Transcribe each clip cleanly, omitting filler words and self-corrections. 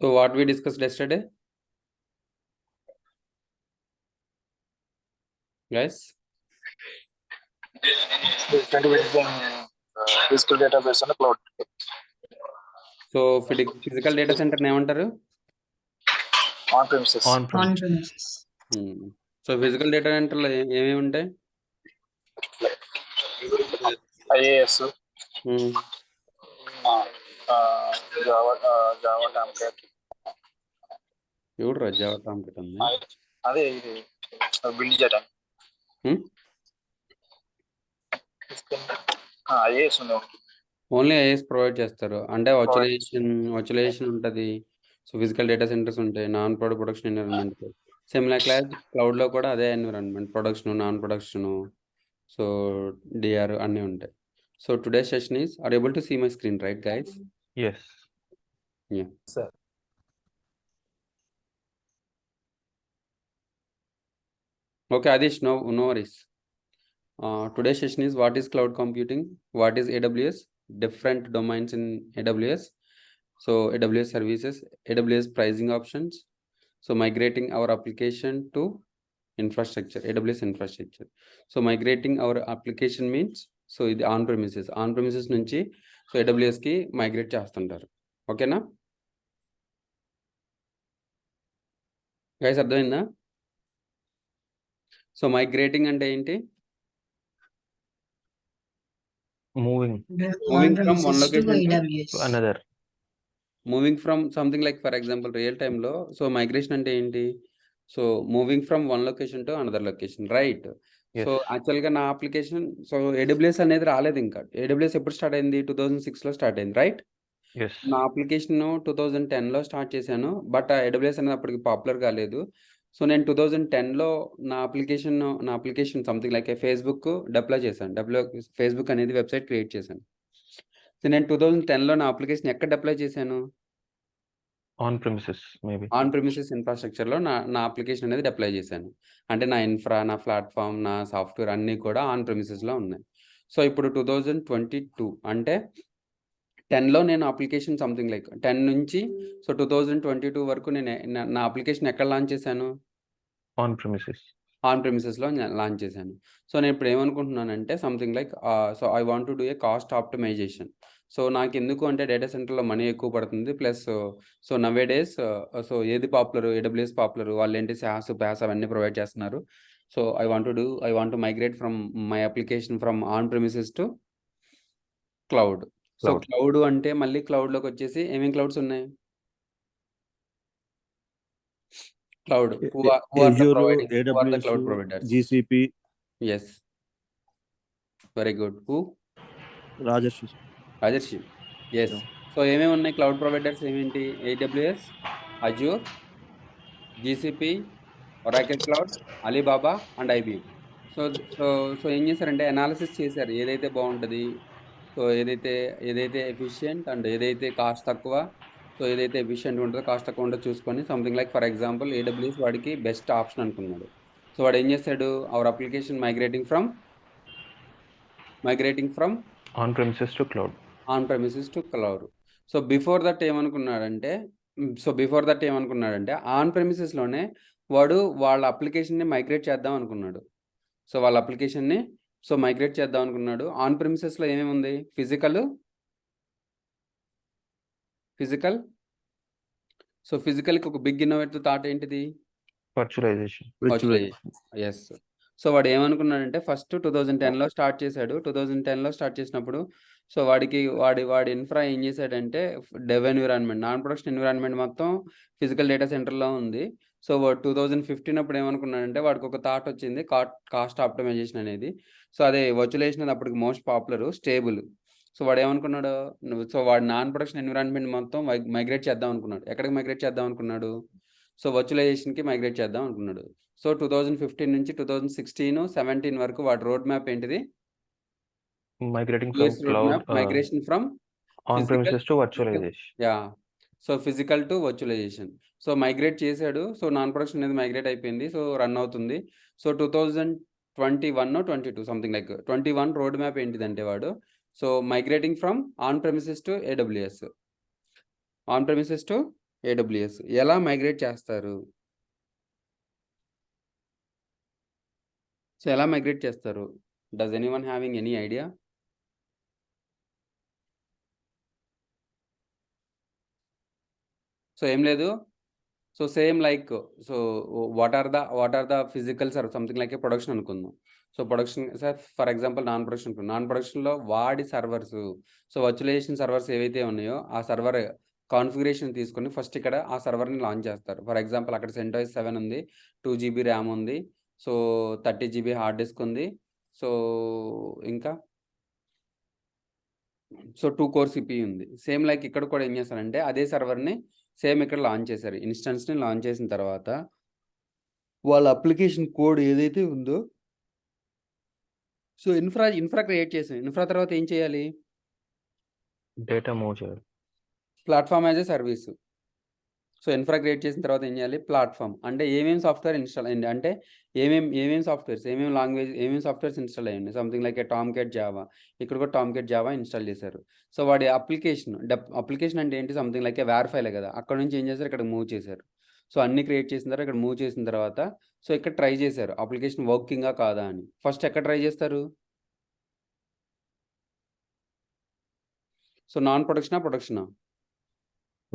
So what we discussed yesterday, guys? Physical database and cloud. So physical data center ఏమంటారు? On premises. On premises. So physical data సెంటర్లో ఏమేమి ఉంటాయి? IAS, Java template. ఎవడు Java template ఉంది? అదే ఇది build చేయడం. IAS ఉంది. ఓన్లీ ఐఏఎస్ ప్రొవైడ్ చేస్తారు. అంటే వర్చువలైజేషన్ ఉంటుంది. సో ఫిజికల్ డేటా సెంటర్స్ ఉంటాయి, non production environment. Same like క్లౌడ్లో కూడా అదే environment, production, non production, so DR అన్నీ ఉంటాయి. So today session is are able to see my screen, right guys? Yes. Yeah. Sir. Okay, Adish, no worries. Today's session is what is cloud computing, what is AWS, different domains in AWS, so AWS services, AWS pricing options, so migrating our application to infrastructure, AWS infrastructure. So migrating our application means, so ఇది on premises నుంచి so AWSకి migrate చేస్తుంటారు. ఓకేనా guys, అర్థమైందా? So migrating అంటే ఏంటి? Moving from one location to another. Moving from something like, for example, real time లో so migration అంటే ఏంటి? So moving from one location to another location, right? Yes. So యాక్చువల్గా నా అప్లికేషన్, సో AWS అనేది రాలేదు ఇంకా. AWS ఎప్పుడు start అయింది? 2006లో స్టార్ట్ అయింది, రైట్? Yes. నా అప్లికేషన్ 2010లో స్టార్ట్ చేశాను, బట్ AWS అనేది అప్పటికి పాపులర్ కాలేదు. సో నేను 2010లో నా application something like Facebook deploy చేశాను. ఫేస్బుక్ అనేది వెబ్సైట్ క్రియేట్ చేశాను. సో నేను 2010లో నా అప్లికేషన్ ఎక్కడ డిప్లాయ్ చేశాను? On premises, maybe. On premises ఇన్ఫ్రాస్ట్రక్చర్లో నా అప్లికేషన్ అనేది డిప్లాయ్ చేశాను. అంటే నా ఇన్ఫ్రా, నా ప్లాట్ఫామ్, నా సాఫ్ట్వేర్ అన్నీ కూడా ఆన్ ప్రిమిసెస్లో ఉన్నాయి. సో ఇప్పుడు 2022 అంటే 10లో నేను అప్లికేషన్ సంథింగ్ లైక్ 10 నుంచి సో 2022 వరకు నేను నా అప్లికేషన్ ఎక్కడ లాంచ్ చేశాను? On premises. ఆన్ ప్రిమిసెస్లో లాంచ్ చేశాను. సో నేను ఇప్పుడు ఏమనుకుంటున్నానంటే something like so I want to do a cost optimization. So నాకు ఎందుకు అంటే డేటా సెంటర్లో మనీ ఎక్కువ పడుతుంది, plus so nowadays so ఏది పాపులర్? AWS popular. వాళ్ళు ఏంటి ప్యాస్ అవన్నీ ప్రొవైడ్ చేస్తున్నారు. So I want to migrate from my application from on premises to cloud. So cloud అంటే మళ్ళీ క్లౌడ్లోకి వచ్చేసి ఏమేమి క్లౌడ్స్ ఉన్నాయి? Cloud cloud providers. GCP. Yes, very good. Who? Rajarshi. Yes. So ఏమేమి ఉన్నాయి క్లౌడ్ ప్రొవైడర్స్? ఏమేంటి? AWS, Azure, GCP, Oracle Cloud, Alibaba and IBM. So ఏం చేశారంటే అనాలిసిస్ చేశారు, ఏదైతే బాగుంటుంది, సో ఏదైతే ఎఫిషియెంట్ అండ్ ఏదైతే కాస్ట్ తక్కువ, సో ఏదైతే ఎఫిషియెంట్ ఉంటుందో కాస్ట్ తక్కువ ఉంటుందో చూసుకొని something like for example AWS వాడికి బెస్ట్ ఆప్షన్ అనుకున్నాడు. సో వాడు ఏం చేశాడు? Our application migrating from On premises to cloud. On premises to cloud. So before that ఏమనుకున్నాడంటే on ప్రెమిసెస్లోనే వాడు వాళ్ళ అప్లికేషన్ని మైగ్రేట్ చేద్దాం అనుకున్నాడు. సో వాళ్ళ అప్లికేషన్ని మైగ్రేట్ చేద్దాం అనుకున్నాడు. ఆన్ ప్రెమిసెస్లో ఏమేమి ఉంది? ఫిజికల్. సో ఫిజికల్కి ఒక బిగ్ ఇన్నోవేటివ్ థాట్ ఏంటిది? Virtualization. ఎస్. సో వాడు ఏమనుకున్నాడంటే ఫస్ట్ 2010లో స్టార్ట్ చేశాడు. 2010లో స్టార్ట్ చేసినప్పుడు సో వాడి ఇన్ఫ్రా ఏం చేశాడంటే dev environment, non production environment మొత్తం ఫిజికల్ డేటా సెంటర్లో ఉంది. సో వాడు 2015 అప్పుడు ఏమనుకున్నాడంటే వాడికి ఒక థాట్ వచ్చింది, కాస్ట్ ఆప్టిమైజేషన్ అనేది. సో అదే వర్చువలైజేషన్ అది అప్పటికి మోస్ట్ పాపులర్, స్టేబుల్. సో వాడు ఏమనుకున్నాడు? సో వాడు నాన్ ప్రొడక్షన్ ఎన్విరాన్మెంట్ మొత్తం మైగ్రేట్ చేద్దాం అనుకున్నాడు. ఎక్కడికి మైగ్రేట్ చేద్దాం అనుకున్నాడు? సో వర్చువలైజేషన్కి మైగ్రేట్ చేద్దాం అనుకున్నాడు. సో 2015 నుంచి 2016, 17 వరకు వాడి రోడ్ మ్యాప్ ఏంటిది? Migrating from cloud. Migration from On premises to virtualization. So physical to virtualization. So migrate చేశాడు. సో నాన్ ప్రొడక్షన్ అనేది మైగ్రేట్ అయిపోయింది. సో రన్ అవుతుంది. So 2021 or 22 something like 21 road map ఏంటిదంటే వాడు so migrating from on premises to AWS. On premises to AWS ఎలా migrate చేస్తారు? So ఎలా migrate చేస్తారు? Does anyone having any idea? So ఏం లేదు. So same like so what are the physical server something like a production అనుకుందాం. So production sir for example non production non ప్రొడక్షన్లో వాడి servers so virtualisation servers ఏవైతే ఉన్నాయో ఆ server configuration తీసుకొని first ఇక్కడ ఆ సర్వర్ని లాంచ్ చేస్తారు. ఫర్ ఎగ్జాంపుల్ అక్కడ CentOS 7 ఉంది, 2 GB ర్యామ్ ఉంది, సో 30 GB హార్డ్ డిస్క్ ఉంది, సో ఇంకా సో 2 కోర్ CPU ఉంది. సేమ్ లైక్ ఇక్కడ కూడా ఏం చేస్తారంటే అదే సర్వర్ని సేమ్ ఇక్కడ లాంచ్ చేశారు. ఇన్స్టెన్స్ని లాంచ్ చేసిన తర్వాత వాళ్ళ అప్లికేషన్ కోడ్ ఏదైతే ఉందో సో ఇన్ఫ్రా క్రియేట్ చేసాం. ఇన్ఫ్రా తర్వాత ఏం చేయాలి? డేటా మూవ్ చేయాలి. Platform as a service. So infra create చేసిన తర్వాత ఏం చేయాలి? ప్లాట్ఫామ్ అంటే ఏమేమి సాఫ్ట్వేర్ ఇన్స్టాల్ అయ్యింది, అంటే ఏమేమి సాఫ్ట్వేర్స్ ఏమేమి లాంగ్వేజ్ ఏమేమి సాఫ్ట్వేర్స్ ఇన్స్టాల్ అయ్యండి. సంథింగ్ లైక్ టామ్కేట్ జావా, ఇక్కడ కూడా టామ్కేట్ జావా ఇన్స్టాల్ చేశారు. సో వాడి అప్లికేషన్ అంటే ఏంటి? సంథింగ్ లైక్ ఏ వేర్ ఫైలే కదా, అక్కడ నుంచి ఏం చేశారు? ఇక్కడ మూవ్ చేశారు. సో అన్ని క్రియేట్ చేసిన తర్వాత ఇక్కడ మూవ్ చేసిన తర్వాత సో ఇక్కడ ట్రై చేశారు అప్లికేషన్ వర్కింగా కాదా అని. ఫస్ట్ ఎక్కడ ట్రై చేస్తారు? సో నాన్ ప్రొడక్షనా ప్రొడక్షనా?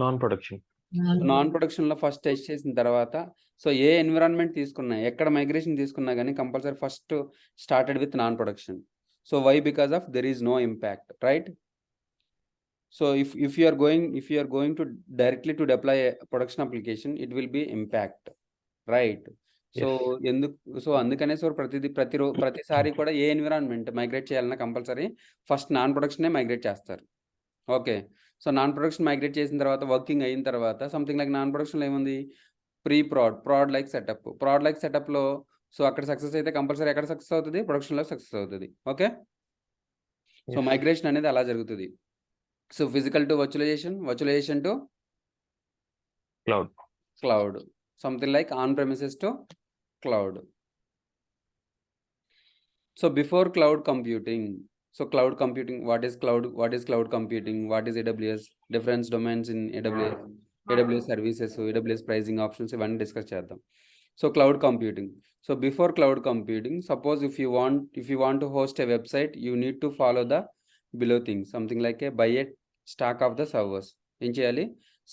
Non production. నాన్ ప్రొడక్షన్లో ఫస్ట్ టెస్ట్ చేసిన తర్వాత సో ఏ ఎన్విరాన్మెంట్ తీసుకున్నా ఎక్కడ మైగ్రేషన్ తీసుకున్నా కానీ compulsory first started with non production. So why? Because of there is no impact, right? So if you are going to directly to deploy a production application, it will be impact, right? So అందుకనే so ప్రతిసారి కూడా ఏ environment migrate చేయాలన్నా compulsory first non ప్రొడక్షనే migrate చేస్తారు. Okay, so non production migrate చేసిన తర్వాత working అయిన తర్వాత something like non ప్రొడక్షన్లో ఏముంది? ప్రాడ్ లైక్ సెటప్లో సో అక్కడ సక్సెస్ అయితే కంపల్సరీ ఎక్కడ సక్సెస్ అవుతుంది? ప్రొడక్షన్లో సక్సెస్ అవుతుంది. ఓకే, సో మైగ్రేషన్ అనేది అలా జరుగుతుంది. So physical to virtualization to cloud, something like on premises to cloud. So before cloud computing, so cloud computing, what is cloud computing, what is AWS, different domains in AWS services, AWS pricing options, ఇవన్నీ discuss చేద్దాం. So cloud computing. So before cloud computing, suppose if you want to host A website, you need to follow the below things, something like A by A stock of the servers. ఏం చేయాలి?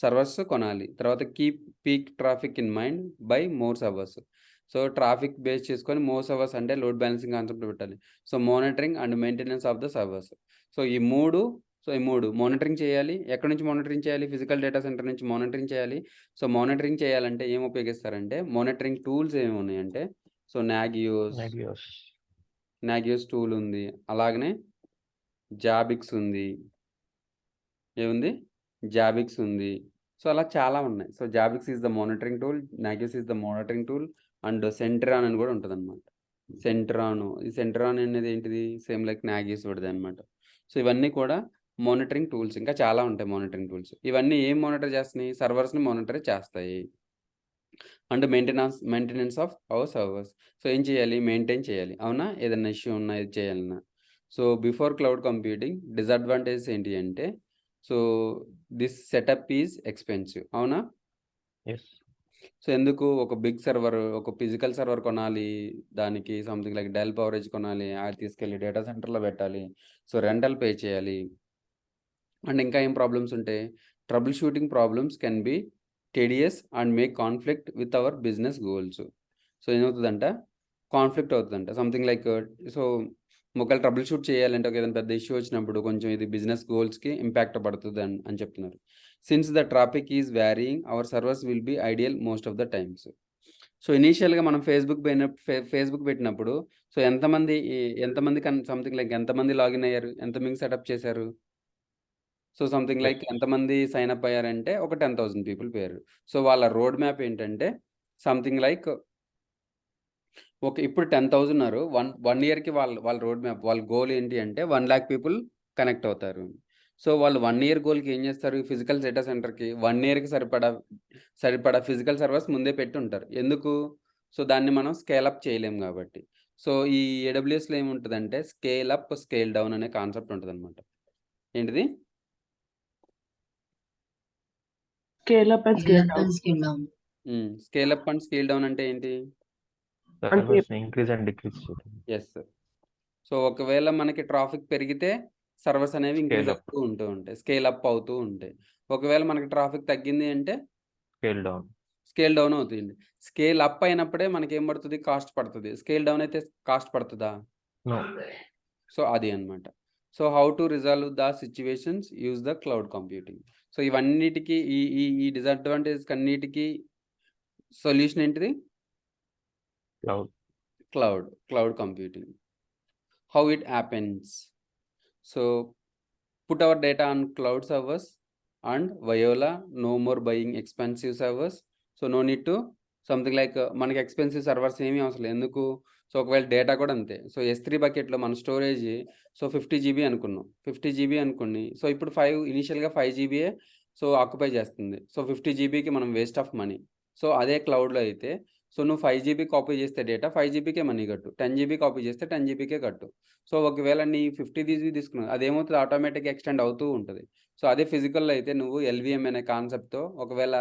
Servers కొనాలి. తర్వాత keep peak traffic in mind by more servers. So traffic base చేసుకొని more servers అంటే load balancing concept పెట్టాలి. So monitoring and maintenance of the servers. So ఈ మూడు monitoring చేయాలి. ఎక్కడి నుంచి మానిటరింగ్ చేయాలి? ఫిజికల్ డేటా సెంటర్ నుంచి మానిటరింగ్ చేయాలి. సో మానిటరింగ్ చేయాలంటే ఏం ఉపయోగిస్తారంటే మానిటరింగ్ టూల్స్ ఏమి ఉన్నాయంటే సో నాగియోస్ టూల్ ఉంది, అలాగనే జాబిక్స్ ఉంది, ఏముంది? జాబిక్స్ ఉంది. సో అలా చాలా ఉన్నాయి. So Zabbix is the monitoring tool, Nagios is the monitoring tool, and Centreon అని కూడా ఉంటుంది అనమాట. ఈ సెంట్రాన్ అనేది ఏంటిది? సేమ్ లైక్ నాగియోస్ వాడిది అనమాట. సో ఇవన్నీ కూడా మానిటరింగ్ టూల్స్, ఇంకా చాలా ఉంటాయి మానిటరింగ్ టూల్స్. ఇవన్నీ ఏం మానిటర్ చేస్తున్నాయి? సర్వర్స్ని మానిటర్ చేస్తాయి. And maintenance of our servers. So ఏం చేయాలి? మెయింటైన్ చేయాలి, అవునా? ఏదైనా ఇష్యూ ఉన్నా ఇది చేయాలన్నా. So before cloud computing disadvantages ఏంటి అంటే so this setup is expensive, అవునా? సో ఎందుకు? ఒక బిగ్ సర్వర్, ఒక ఫిజికల్ సర్వర్ కొనాలి, దానికి సంథింగ్ లైక్ డెల్ కవరేజ్ కొనాలి, అది తీసుకెళ్ళి డేటా సెంటర్లో పెట్టాలి, సో రెంటల్ పే చేయాలి. అండ్ ఇంకా ఏం ప్రాబ్లమ్స్ ఉంటాయి? Troubleshooting problems can be tedious and make conflict with our business goals. So ఏమవుతుందంట? కాన్ఫ్లిక్ట్ అవుతుందంట. సంథింగ్ లైక్ సో ఒకవేళ ట్రబుల్ షూట్ చేయాలంటే ఒక ఏదైనా పెద్ద ఇష్యూ వచ్చినప్పుడు కొంచెం ఇది బిజినెస్ గోల్స్కి ఇంపాక్ట్ పడుతుంది అని చెప్తున్నారు. Since the traffic is varying our servers will be ideal most of the times. So ఇనీషియల్గా మనం ఫేస్బుక్ పెట్టినప్పుడు సో ఎంతమంది సంథింగ్ లైక్ ఎంతమంది లాగిన్ అయ్యారు, ఎంతమంది సెటప్ చేశారు? సో సంథింగ్ లైక్ ఎంతమంది సైన్ అప్ అయ్యారంటే ఒక 10,000 పీపుల్ పేరు. సో వాళ్ళ రోడ్ మ్యాప్ ఏంటంటే సంథింగ్ లైక్ ఓకే, ఇప్పుడు 10,000 ఉన్నారు. వన్ ఇయర్కి వాళ్ళ రోడ్ మ్యాప్, వాళ్ళ గోల్ ఏంటి అంటే 1 lakh పీపుల్ కనెక్ట్ అవుతారు. సో వాళ్ళు 1 year గోల్కి ఏం చేస్తారు? ఫిజికల్ డేటా సెంటర్కి 1 yearకి సరిపడా ఫిజికల్ సర్వర్స్ ముందే పెట్టి ఉంటారు. ఎందుకు? సో దాన్ని మనం స్కేల్ అప్ చేయలేం కాబట్టి. సో ఈ AWSలో ఏముంటుందంటే స్కేల్ అప్ స్కేల్ డౌన్ అనే కాన్సెప్ట్ ఉంటుంది అనమాట. ఏంటిది? Scale up and scale down. Scale up and scale down అంటే ఏంటి? సర్వర్స్ ఇంక్రీజ్ అండ్ డిక్రీజ్ చేయడం. ఎస్. సో ఒకవేళ మనకి ట్రాఫిక్ పెరిగితే సర్వర్స్ అనేవి ఇంక్రీజ్ Scale up. అవుతూ ఉంటాయి, స్కేల్ అప్ అవుతూ ఉంటాయి. ఒకవేళ మనకి ట్రాఫిక్ తగ్గింది అంటే స్కేల్ డౌన్. స్కేల్ డౌన్ అవుతుంది. స్కేల్ అప్ అయినప్పుడే మనకి ఏం పడుతుంది? కాస్ట్ పడుతుంది. స్కేల్ డౌన్ అయితే కాస్ట్ పడుతుందా? నో. సో అది అన్నమాట. So how to resolve the situations, use the cloud computing. So ఇవన్నిటికీ ఈ ఈ ఈ డిసడ్వాంటేజ్ అన్నిటికీ సొల్యూషన్ ఏంటిది? Cloud computing. How it happens? So put our data on cloud servers and Viola, no more buying expensive servers. So no need to something like మనకి expensive servers ఏమీ అవసరం లేదు. ఎందుకు? సో ఒకవేళ డేటా కూడా అంతే. సో S3 బకెట్లో మన స్టోరేజ్ సో 50 GB అనుకున్నాం, 50 GB అనుకుని సో ఇప్పుడు ఇనిషియల్గా 5 GB సో ఆక్యుపై చేస్తుంది. సో 50 GBకి మనం వేస్ట్ ఆఫ్ మనీ. సో అదే క్లౌడ్లో అయితే సో నువ్వు 5 GB కాపీ చేస్తే డేటా 5 GBకే మనీ కట్టు, 10 GB కాపీ చేస్తే 10 GBకే కట్టు. సో ఒకవేళ నీ 50 GB తీసుకున్నావు, అదేమవుతుంది? ఆటోమేటిక్గా ఎక్స్టెండ్ అవుతూ ఉంటుంది. సో అదే ఫిజికల్లో అయితే నువ్వు LVM అనే కాన్సెప్ట్తో ఒకవేళ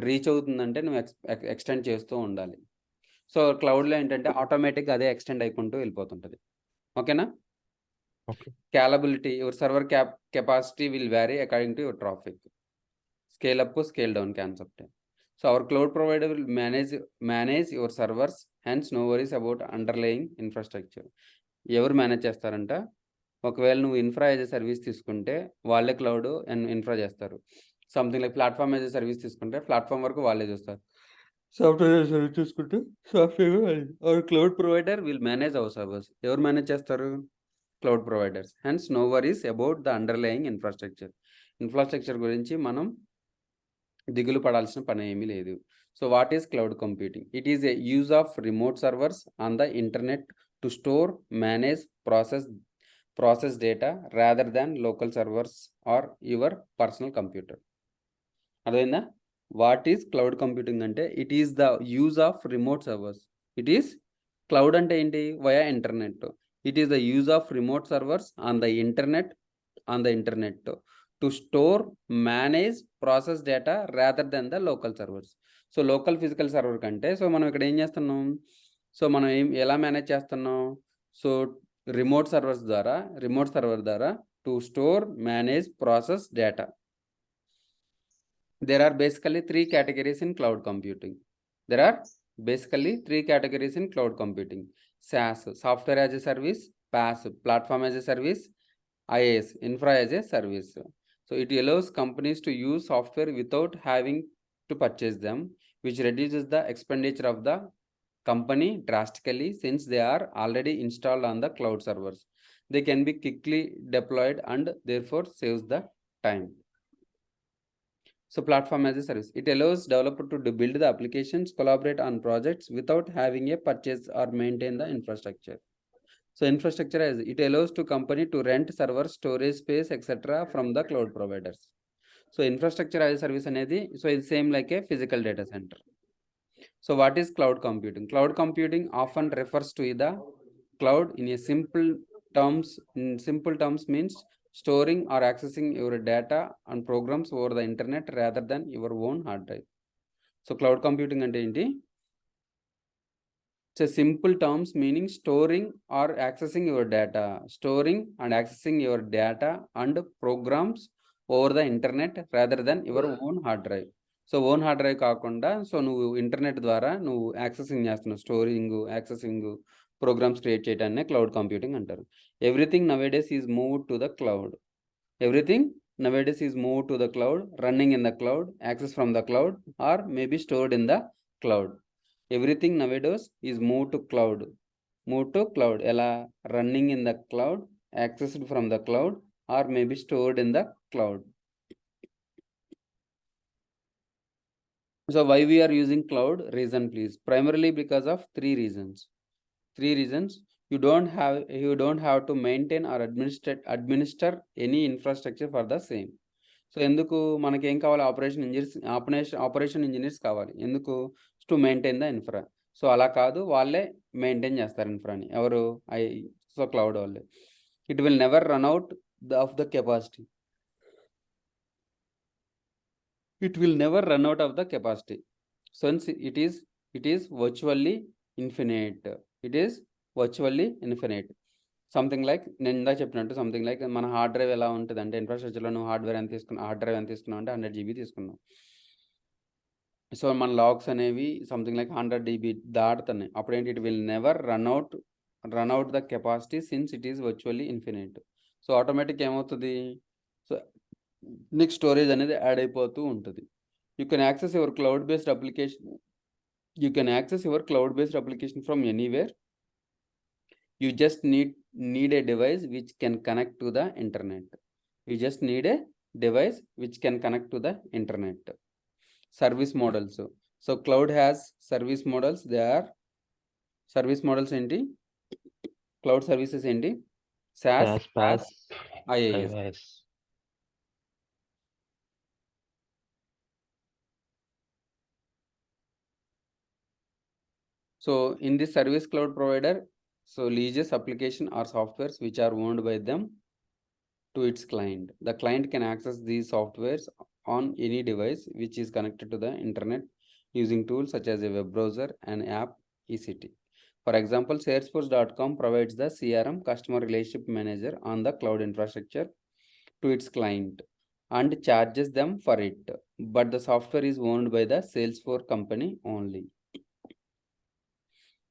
రీచ్ అవుతుందంటే నువ్వు ఎక్స్టెండ్ చేస్తూ ఉండాలి. సో క్లౌడ్లో ఏంటంటే ఆటోమేటిక్గా అదే ఎక్స్టెండ్ అయికుంటూ వెళ్ళిపోతుంటుంది. ఓకేనా? Okay. Scalability, your server capacity will vary according to your traffic. Scale up, scale down concept. So our cloud provider will manage your servers, hence no worries about underlying infrastructure. ఎవరు manage చేస్తారంట? ఒకవేళ నువ్వు infra as a service తీసుకుంటే వాళ్ళే cloud and infra చేస్తారు. Something like platform as a service తీసుకుంటే platform వరకు వాళ్ళే చూస్తారు. సాఫ్ట్వేర్ యాజ్ ఎ సర్వీస్ తీసుకుంటే software. Our cloud provider will manage our servers. ఎవరు మేనేజ్ చేస్తారు? Cloud providers. Hence no worries about the underlying infrastructure గురించి మనం దిగులు పడాల్సిన పని ఏమీ లేదు. So what is cloud computing? It is a use of remote servers on the internet to store, manage, process data rather than local servers or your personal computer. అర్థమైందా? What is cloud computing అంటే it is the use of remote servers. It is cloud అంటే ఏంటి? Via internet. It is the use of remote servers on the internet to store, manage, process data rather than the local servers. So local physical server కంటే so మనం ఇక్కడ ఏం చేస్తున్నాం? So మనం ఎలా manage చేస్తున్నాం? సో రిమోట్ సర్వర్ ద్వారా to store, manage, process data. There are basically three categories in cloud computing. SaaS, software as a service; PaaS, platform as a service; IaaS, infra as a service. So it allows companies to use software without having to purchase them, which reduces the expenditure of the company drastically since they are already installed on the cloud servers. They can be quickly deployed and therefore saves the time. So platform as a service, it allows developer to build the applications, collaborate on projects without having a purchase or maintain the infrastructure. So infrastructure as it allows to company to rent server, storage space, etc. from the cloud providers. So infrastructure as a service anedi, so it's same like a physical data center. So what is cloud computing? Cloud computing often refers to the cloud in a simple terms means storing or accessing your data and programs over the internet rather than your own hard drive. So cloud computing ante enti? It's a simple terms meaning storing or accessing your data and programs over the internet rather than your own hard drive. So own hard drive కాకుండా so నువ్వు internet ద్వారా నువ్వు accessing చేస్తున్నావు, accessing programmes create చేయడాన్ని cloud computing అంటారు. Everything nowadays is move to the cloud. Running in the cloud, access from the cloud or maybe stored in the cloud. Everything nowadays is moved to cloud. Ela running in the cloud, accessed from the cloud, or maybe stored in the cloud. So why we are using cloud? Reason please. Primarily because of three reasons. You don't have to maintain or administer any infrastructure for the same. So ఎందుకు మనకి ఏం కావాలి? Operation engineers కావాలి. ఎందుకు? To maintain the infra. So అలా కాదు, వాళ్ళే maintain చేస్తారు ఇన్ఫ్రాని. ఎవరు? సో క్లౌడ్ వాళ్ళే. It will never run out of the capacity. it will never run out of the capacity. Since it is virtually infinite. It is virtually infinite. Something like నేను ఇందా చెప్పినట్టు something like మన hard drive ఎలా ఉంటుంది అంటే ఇన్ఫ్రాస్ట్రక్చర్లో నువ్వు hard drive ఎంత తీసుకున్నావు అంటే 100 GB తీసుకున్నావు. సో మన లాగ్స్ అనేవి సంథింగ్ లైక్ 100 DB దాటుతున్నాయి. అప్పుడు ఏంటి, it will never run out the capacity since it is virtually infinite. So automatic ఏమవుతుంది, సో నీకు స్టోరేజ్ అనేది యాడ్ అయిపోతూ ఉంటుంది. You can access your cloud based application from anywhere. You just need a device which can connect to the internet. Service models. So cloud has service models. They are service models enti, cloud services enti, SaaS, PaaS, IaaS. So in this service cloud provider, so leases application or softwares which are owned by them to its client. The client can access these softwares on any device which is connected to the internet using tools such as a web browser and app ECT. For example, Salesforce.com provides the CRM, customer relationship manager, on the cloud infrastructure to its client and charges them for it. But the software is owned by the Salesforce company only.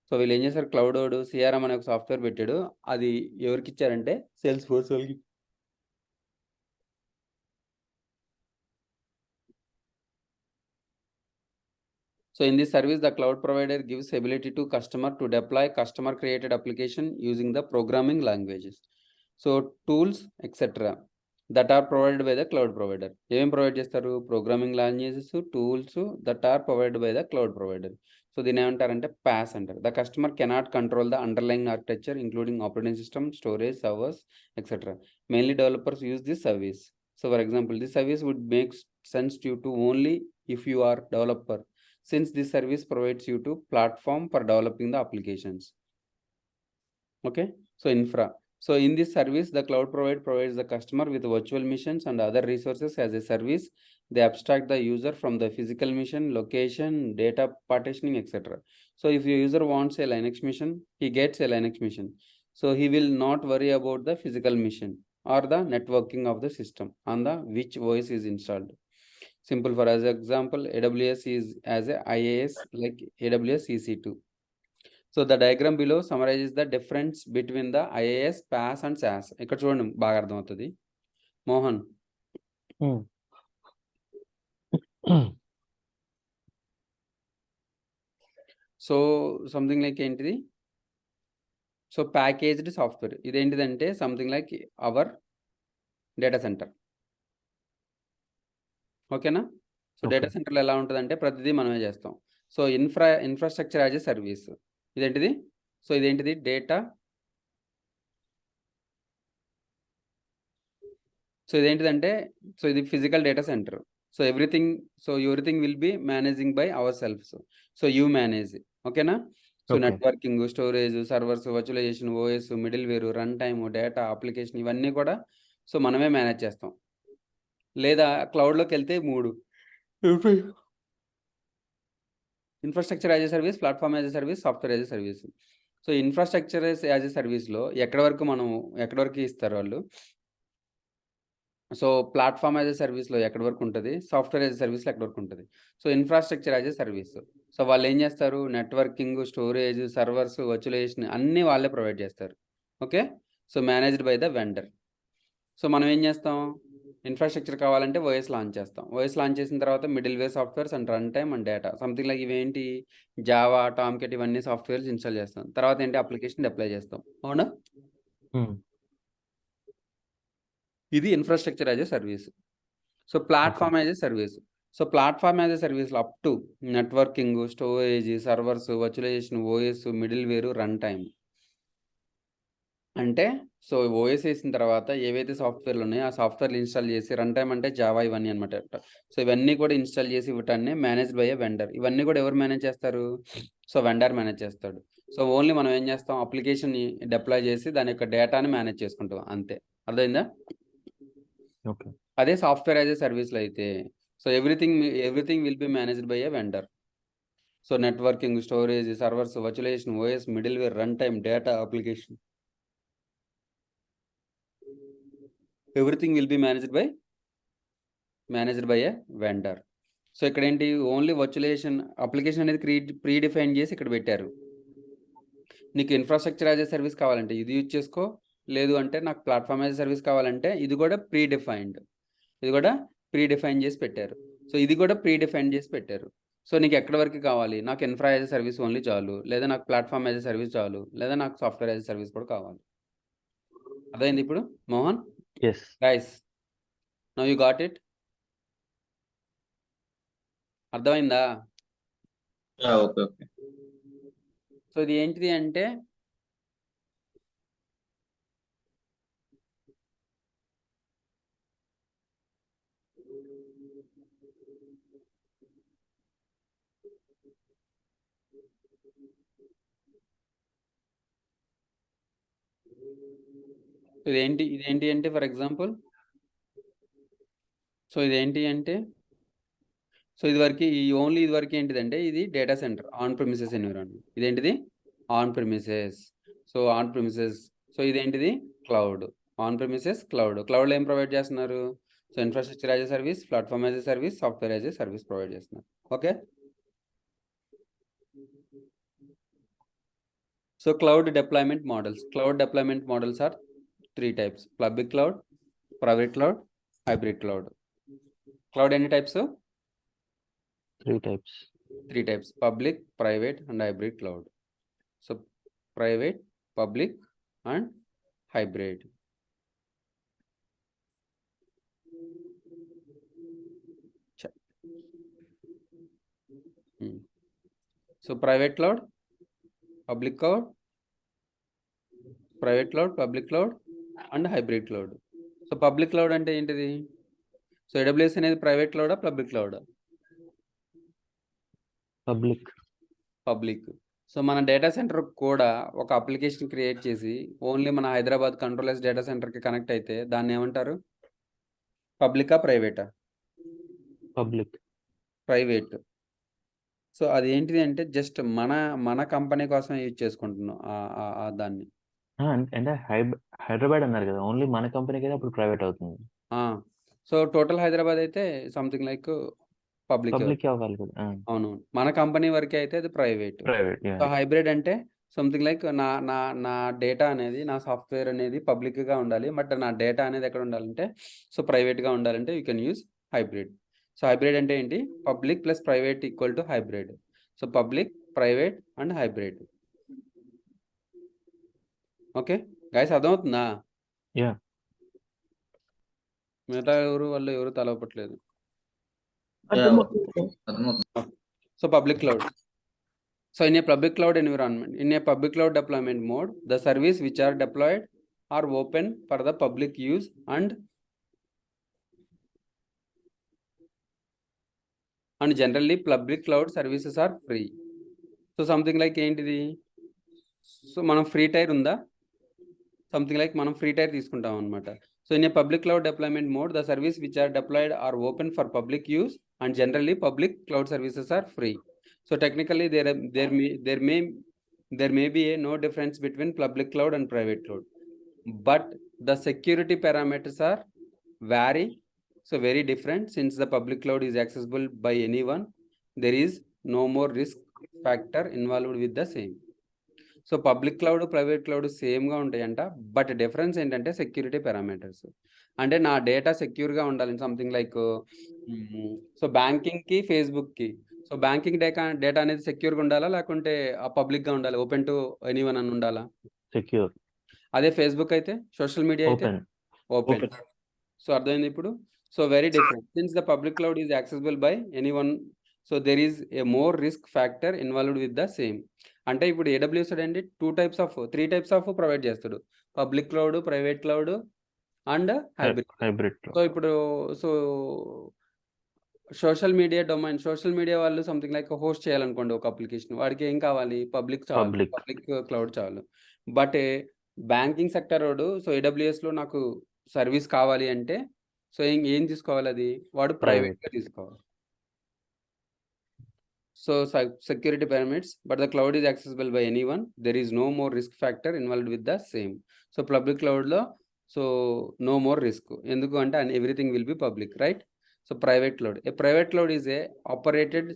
So వీళ్ళు ఏం చేశారు, cloud CRM అనే ఒక software పెట్టాడు. అది ఎవరికి ఇచ్చారంటే Salesforce వాళ్ళకి. So in this service the cloud provider gives ability to customer to deploy customer created application using the programming languages. So tools etcetera that are provided by the cloud provider. ఏం provide చేస్తారు, programming languages, tools that are provided by the cloud provider. So దీని ఏమంటారంటే PaaS అంటారు. The customer cannot control the underlying architecture including operating system, storage, servers etcetera. Mainly developers use this service. So for example, this service would make sense to only if you are developer, since this service provides you to platform for developing the applications. Okay, so infra. So in this service, the cloud provider provides the customer with virtual missions and other resources as a service. They abstract the user from the physical mission, location, data partitioning, etc. So if your user wants a Linux mission, he gets a Linux mission. So he will not worry about the physical mission or the networking of the system on the which OS is installed. Simple, for as example, AWS is as a IaaS like AWS EC2. So the diagram below summarizes the difference between the IaaS, PaaS and SaaS. ఇక్కడ చూడండి బాగా అర్థమవుతుంది. Mohan, so something like ఏంటిది, so packaged software. ఇదేంటిదంటే something like our data centre. ఓకేనా. So data సెంటర్లో ఎలా ఉంటుందంటే ప్రతిదీ మనమే చేస్తాం. So infrastructure as a service. ఇదేంటిది, సో ఇదేంటిది డేటా, సో ఇదేంటిదంటే సో ఇది physical data centre. So everything will be managing by our selves. So you manage. ఓకేనా. So networking, storage, servers, virtualisation, OS, middleware, runtime, data, application ఇవన్నీ కూడా so మనమే manage చేస్తాం. లేదా క్లౌడ్లోకి వెళ్తే 3: infrastructure as a service, platform as a service, software as a service. So infrastructure as a సర్వీస్లో ఎక్కడి వరకు ఇస్తారు వాళ్ళు. సో ప్లాట్ఫామ్ యాజ్ ఎ సర్వీస్లో ఎక్కడి వరకు ఉంటుంది, సాఫ్ట్వేర్ యాజ్ ఎ సర్వీస్లో ఎక్కడి వరకు ఉంటుంది. So infrastructure as a service, so వాళ్ళు ఏం చేస్తారు, నెట్వర్కింగ్, స్టోరేజ్, సర్వర్స్, వర్చువలైజేషన్ అన్నీ వాళ్ళే ప్రొవైడ్ చేస్తారు. Okay. So managed by the vendor. So మనం ఏం చేస్తాం, ఇన్ఫ్రాస్ట్రక్చర్ కావాలంటే ఓఎస్ లాంచ్ చేస్తాం. ఓఎస్ లాంచ్ చేసిన తర్వాత middleware softwares and run time and data something like ఇవేంటి, జావా, టామ్కెట్ ఇవన్నీ సాఫ్ట్వేర్స్ ఇన్స్టాల్ చేస్తాం. తర్వాత ఏంటి, అప్లికేషన్ డిప్లాయ్ చేస్తాం. అవునా. ఇది infrastructure as a service. So platform as a service. So platform as a సర్వీస్లో up to networking, storage, servers, virtualisation, OS, middleware, runtime. అంటే సో ఓఎస్ వేసిన తర్వాత ఏవైతే సాఫ్ట్వేర్లు ఉన్నాయో ఆ సాఫ్ట్వేర్లు ఇన్స్టాల్ చేసి, రన్ టైమ్ అంటే జావా ఇవన్నీ అనమాట. సో ఇవన్నీ కూడా ఇన్స్టాల్ చేసి ఇవన్నీ మేనేజ్డ్ బై ఎ వెండర్. ఇవన్నీ కూడా ఎవరు మేనేజ్ చేస్తారు, సో వెండర్ మేనేజ్ చేస్తాడు. సో ఓన్లీ మనం ఏం చేస్తాం, అప్లికేషన్ని డిప్లాయ్ చేసి దాని యొక్క డేటాని మేనేజ్ చేసుకుంటాం అంతే. అర్థమైందా. అదే సాఫ్ట్వేర్ యాజ్ ఎ సర్వీస్లో అయితే So everything will be managed by a vendor. So networking, storage, servers, virtualization, OS, middleware, runtime, data, application. Everything will be managed by a vendor. So ఇక్కడ ఏంటి ఓన్లీ వర్చువలైజేషన్ అప్లికేషన్ అనేది pre define చేసి ఇక్కడ పెట్టారు. నీకు infrastructure as a service కావాలంటే ఇది use చేసుకో, లేదు అంటే నాకు ప్లాట్ఫామ్ యాజ్ ఎ సర్వీస్ కావాలంటే ఇది కూడా ప్రీ డిఫైన్ చేసి పెట్టారు. సో ఇది కూడా ప్రీ డిఫైన్ చేసి పెట్టారు. సో నీకు ఎక్కడి వరకు కావాలి, నాకు infra as a service only చాలు, లేదా నాకు ప్లాట్ఫామ్ యాజ్ ఎ సర్వీస్ చాలు, లేదా నాకు సాఫ్ట్వేర్ యాజ్ ఎ సర్వీస్ కూడా కావాలి. అదైంది ఇప్పుడు Mohan. Yes guys now you got it. అర్థమైందా? Okay okay. సో ఇది ఏంటిది అంటే ఇదేంటి అంటే ఫర్ ఎగ్జాంపుల్ సో ఇదేంటి అంటే సో ఇది వరకు ఏంటిదంటే ఇది data centre on premises environment. ఇదేంటిది on premises. So on premises. So ఇదేంటిది క్లౌడ్. ఆన్ ప్రిమిసెస్ క్లౌడ్లో ఏం ప్రొవైడ్ చేస్తున్నారు? So infrastructure as a service, platform as a service, software as a service provide చేస్తున్నారు. Okay. So cloud deployment models are 3 types: public cloud, private cloud, hybrid cloud. Cloud ఎన్ని types? 3 types. 3 types: public, private and hybrid cloud. So private, public and hybrid. So private cloud, public cloud, public cloud and hybrid cloud. So public cloud అంటే ఏంటిది? So AWS అనేది private క్లౌడా public క్లౌడా? Public. So మన data centre కూడా ఒక application create చేసి only మన Hyderabad controllers data సెంటర్కి connect అయితే దాన్ని ఏమంటారు? పబ్లికా ప్రైవేటా? ప్రైవేట్. సో అది ఏంటిది అంటే జస్ట్ మన కంపెనీ కోసం యూజ్ చేసుకుంటున్నాం దాన్ని. అంటే హైదరాబాద్ అన్నారు కదా, ఓన్లీ మన కంపెనీకి అయితే అప్పుడు ప్రైవేట్ అవుతుంది. సో టోటల్ హైదరాబాద్ అయితే సంథింగ్ లైక్ పబ్లిక్ అవ్వాలి కదా. అవును, మన కంపెనీ వరకే అయితే అది ప్రైవేట్. సో హైబ్రిడ్ అంటే సంథింగ్ లైక్ నా డేటా అనేది, నా సాఫ్ట్వేర్ అనేది పబ్లిక్గా ఉండాలి, బట్ నా డేటా అనేది ఎక్కడ ఉండాలంటే సో ప్రైవేట్గా ఉండాలంటే you can use hybrid. So hybrid అంటే ఏంటి? Public plus private equal to hybrid. So public, private and hybrid. Okay guys, అర్థమవుతుందా? మిగతా ఎవరు తలపట్లేదు. So public cloud. So in a public cloud environment, in a public cloud deployment mode, the service which are deployed are open for the public use and generally public cloud services are free. So something like ఏంటిది? So మనం free tyre ఉందా? Something like మనం free tyre తీసుకుంటాం అనమాట. So in a public cloud deployment mode, the service which are deployed are open for public use and generally public cloud services are free. So technically there may be no difference between public cloud and private cloud, but the security parameters are very different. Since the public cloud is accessible by anyone, there is no more risk factor involved with the same. So public cloud, private cloud సేమ్గా ఉంటాయంట, but difference ఏంటంటే security parameters. అంటే నా data సెక్యూర్గా ఉండాలి. Something like so బ్యాంకింగ్కి, ఫేస్బుక్కి, so banking data అనేది సెక్యూర్గా ఉండాలా, లేకుంటే పబ్లిక్గా ఉండాలి, ఓపెన్ టు ఎనీవన్ అని ఉండాలా? సెక్యూర్. అదే ఫేస్బుక్ అయితే, సోషల్ మీడియా అయితే ఓపెన్. సో అర్థమైంది ఇప్పుడు? So very different. Since the public cloud is accessible by anyone, so there is a more risk factor involved with the same. అంటే ఇప్పుడు AWS అంటే 3 types ఆఫ్ ప్రొవైడ్ చేస్తాడు: public cloud, private cloud and hybrid. So ఇప్పుడు social media వాళ్ళు something like host చేయాలనుకోండి ఒక application, వాడికి ఏం కావాలి? పబ్లిక్ క్లౌడ్ చాలు. బట్ బ్యాంకింగ్ సెక్టర్ వాడు సో AWSలో నాకు సర్వీస్ కావాలి అంటే సో ఏం తీసుకోవాలి, అది వాడు Private. ప్రైవేట్గా తీసుకోవాలి. So security pyramids, but the cloud is accessible by anyone. There is no more risk factor involved with the same. So public cloud lo, so no more risk. Enduku ante and everything will be public, right? So private cloud. A private cloud is a operated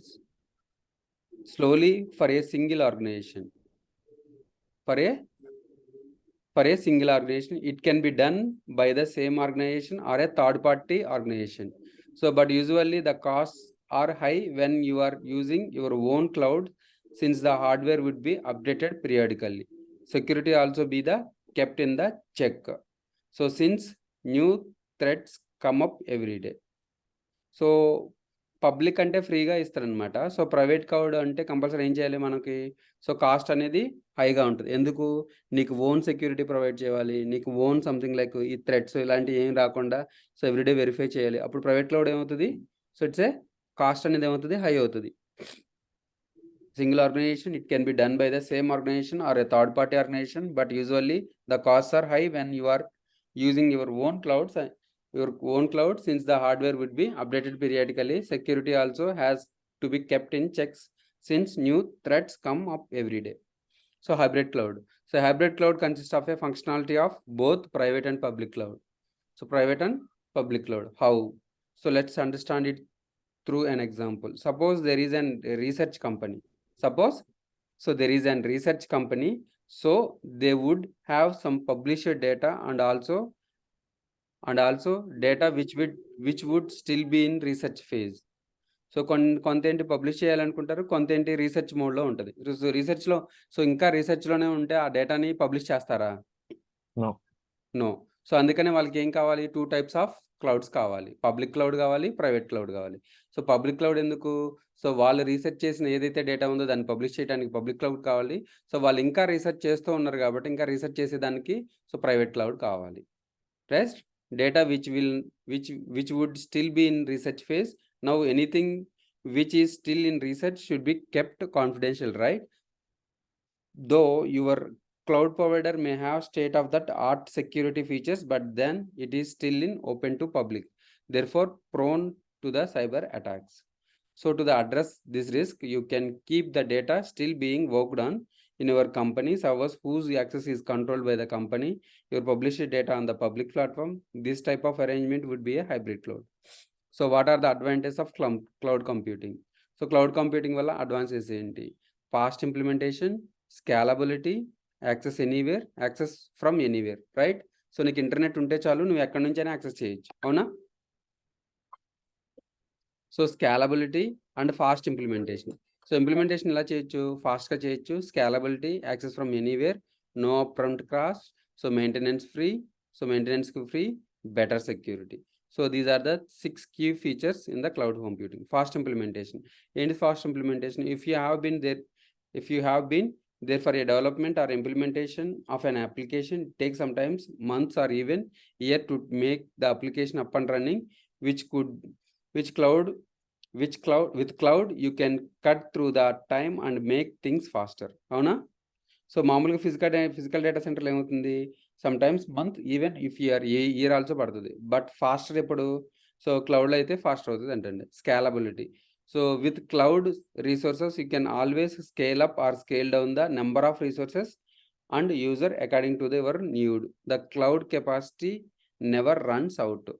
slowly for a single organization. For a single organization, it can be done by the same organization or a third party organization. So but usually the costs are high when you are using your own cloud, since the hardware would be updated periodically. Security also be the kept in the check. So since new threats come up every day. So public అంటే ఫ్రీగా ఇస్తారనమాట. So private cloud అంటే compulsory ఏం చేయాలి మనకి, so cost అనేది హైగా ఉంటుంది. ఎందుకు, నీకు ఓన్ సెక్యూరిటీ ప్రొవైడ్ చేయాలి, నీకు ఓన్ సంథింగ్ లైక్ ఈ థ్రెట్స్ ఇలాంటివి ఏం రాకుండా సో ఎవ్రీడే వెరిఫై చేయాలి. అప్పుడు ప్రైవేట్ క్లౌడ్ ఏమవుతుంది, సో ఇట్స్ ఏ కాస్ట్ అనేది ఏమవుతుంది, హై అవుతుంది. Single organization, it can be done by the same organization or a third party organization, but usually the costs are high when you are using your own clouds, since the hardware would be updated periodically. Security also has to be kept in checks since new threats come up every day. So hybrid cloud. So hybrid cloud consists of a functionality of both private and public cloud. So private and public cloud. How? So let's understand it through an example. Suppose there is a research company. So there is a research company, so they would have some published data and also data which would still be in research phase. So కొంతేంటి publish చేయాలనుకుంటారు, కొంతేంటి research మోడ్లో ఉంటుంది. రీసెర్చ్లో so ఇంకా రీసెర్చ్లోనే ఉంటే ఆ డేటాని publish చేస్తారా? నో. సో అందుకనే వాళ్ళకి ఏం కావాలి, 2 types ఆఫ్ క్లౌడ్స్ కావాలి, పబ్లిక్ క్లౌడ్ కావాలి, ప్రైవేట్ క్లౌడ్ కావాలి. సో పబ్లిక్ క్లౌడ్ ఎందుకు, సో వాళ్ళు రీసెర్చ్ చేసిన ఏదైతే డేటా ఉందో దాన్ని పబ్లిష్ చేయడానికి పబ్లిక్ క్లౌడ్ కావాలి. సో వాళ్ళు ఇంకా రీసెర్చ్ చేస్తూ ఉన్నారు కాబట్టి ఇంకా రీసెర్చ్ చేసేదానికి సో ప్రైవేట్ క్లౌడ్ కావాలి. Rest data which would still be in research phase. Now anything which is still in research should be kept confidential, right? Though your cloud provider may have state of that art security features, but then it is still in open to public, therefore prone to the cyber attacks. So to address this risk, you can keep the data still being worked on in your company servers whose access is controlled by the company. Your published data on the public platform. This type of arrangement would be a hybrid cloud. So what are the advantages of cloud computing? So cloud computing valla advantages enti, fast implementation, scalability, access anywhere, access from anywhere, right? So నీకు internet ఉంటే చాలు, నువ్వు ఎక్కడి నుంచైనా access చేయొచ్చు, అవునా? So scalability and fast implementation. So implementation ఎలా చేయొచ్చు, ఫాస్ట్గా చేయొచ్చు, scalability, access from anywhere, no upfront cost, so maintenance free, better security. So these are the 6 key features in the cloud computing. Fast implementation. ఏంటి fast implementation? If you have been there for a development or implementation of an application, it takes sometimes months or even year to make the application up and running, with cloud you can cut through the time and make things faster, అవునా? So మామూలుగా physical data సెంటర్లో ఏమవుతుంది, sometimes month, even if year also పడుతుంది. But faster ఎప్పుడు, so క్లౌడ్లో అయితే faster అవుతుంది అంటండి. Scalability. So with cloud resources you can always scale up or scale down the number of resources and user according to your need. The cloud capacity never runs out.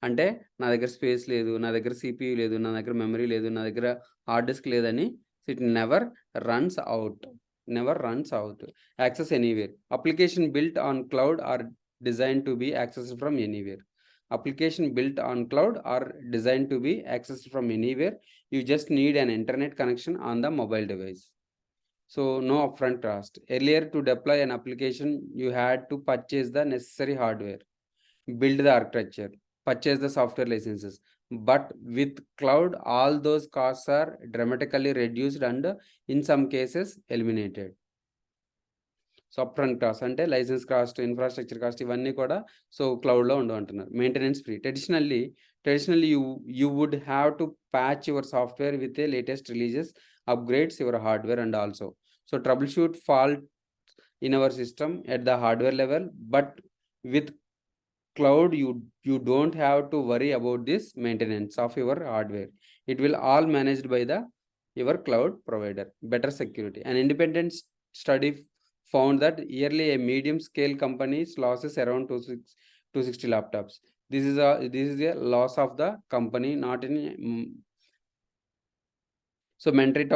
అంటే నా దగ్గర space లేదు, నా దగ్గర CPU లేదు, నా దగ్గర memory లేదు, నా దగ్గర హార్డ్ డిస్క్ లేదని, it never runs out. Access anywhere. Application built on cloud are designed to be accessed from anywhere. You just need an internet connection on the mobile device. So no upfront cost. Earlier, to deploy an application, you had to purchase the necessary hardware, build the architecture, purchase the software licenses. But with cloud, all those costs are dramatically reduced and in some cases eliminated. So upfront cost అంటే licence cost, infrastructure cost, ఇవన్నీ కూడా so క్లౌడ్లో ఉండవంటున్నారు. Maintenance free. Traditionally you would have to patch your software with the latest releases, upgrades your hardware and also so troubleshoot fault in our system at the hardware level. But with cloud, you don't have to worry about this maintenance of your hardware. It will all managed by your cloud provider. Better security. An independent study found that yearly a medium scale company's losses around 260 laptops. This is a loss of the company, not in monetary